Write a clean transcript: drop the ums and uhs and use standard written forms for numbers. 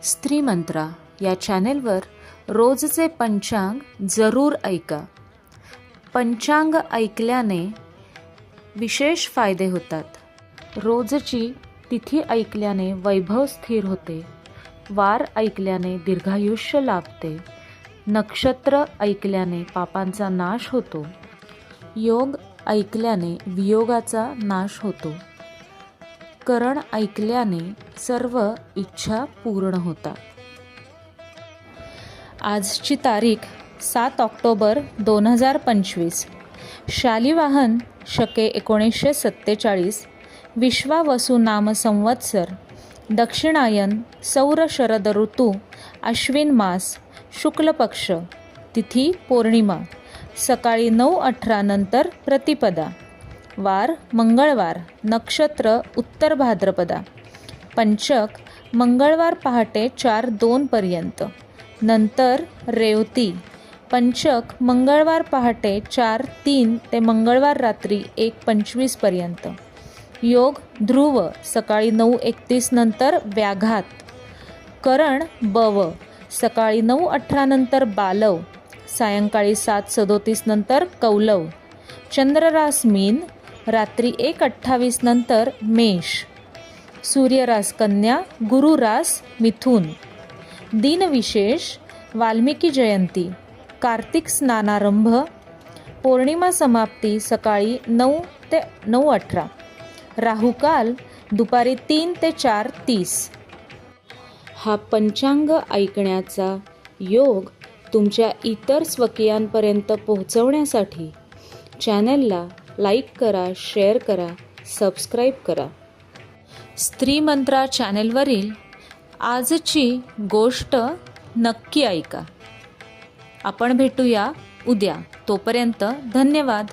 स्त्री मंत्रा या चॅनेलवर रोजचे पंचांग जरूर ऐका. पंचांग ऐकल्याने विशेष फायदे होतात. रोजची तिथी ऐकल्याने वैभव स्थिर होते. वार ऐकल्याने दीर्घायुष्य लाभते. नक्षत्र ऐकल्याने पापांचा नाश होतो. योग ऐकल्याने वियोगाचा नाश होतो. करण ऐकल्याने सर्व इच्छा पूर्ण होतात. आजची तारीख 7 ऑक्टोबर 2025. शालिवाहन शके 1947. विश्वावसु नाम संवत्सर. दक्षिणायन सौर शरद ऋतू. अश्विन मास. शुक्ल पक्ष. तिथी पौर्णिमा. सकाळी 9:18 नंतर प्रतिपदा. वार मंगळवार. नक्षत्र उत्तर भाद्रपदा. पंचक मंगळवार पहाटे 4:02 पर्यंत. नंतर रेवती. पंचक मंगळवार पहाटे 4:03 ते मंगळवार रात्री 1:25 पर्यंत. योग ध्रुव सकाळी 9:31 नंतर व्याघात. करण बव सकाळी 9:18 नंतर बालव. सायंकाळी 7:37 नंतर कौलव. चंद्ररास मीन. रात्री 1:28 नंतर मेष. सूर्यरास कन्या. गुरुरास मिथुन. दिनविशेष वाल्मिकी जयंती. कार्तिक स्नानारंभ. पौर्णिमा समाप्ती सकाळी 9 ते 9:18. राहुकाल दुपारी 3 ते 4:30. हा पंचांग ऐकण्याचा योग तुमच्या इतर स्वकीयांपर्यंत पोहोचवण्यासाठी चॅनलला लाईक करा, शेअर करा, सबस्क्राईब करा. स्त्री मंत्रा चॅनेलवरील आजची गोष्ट नक्की ऐका. आपण भेटूया उद्या. तोपर्यंत धन्यवाद.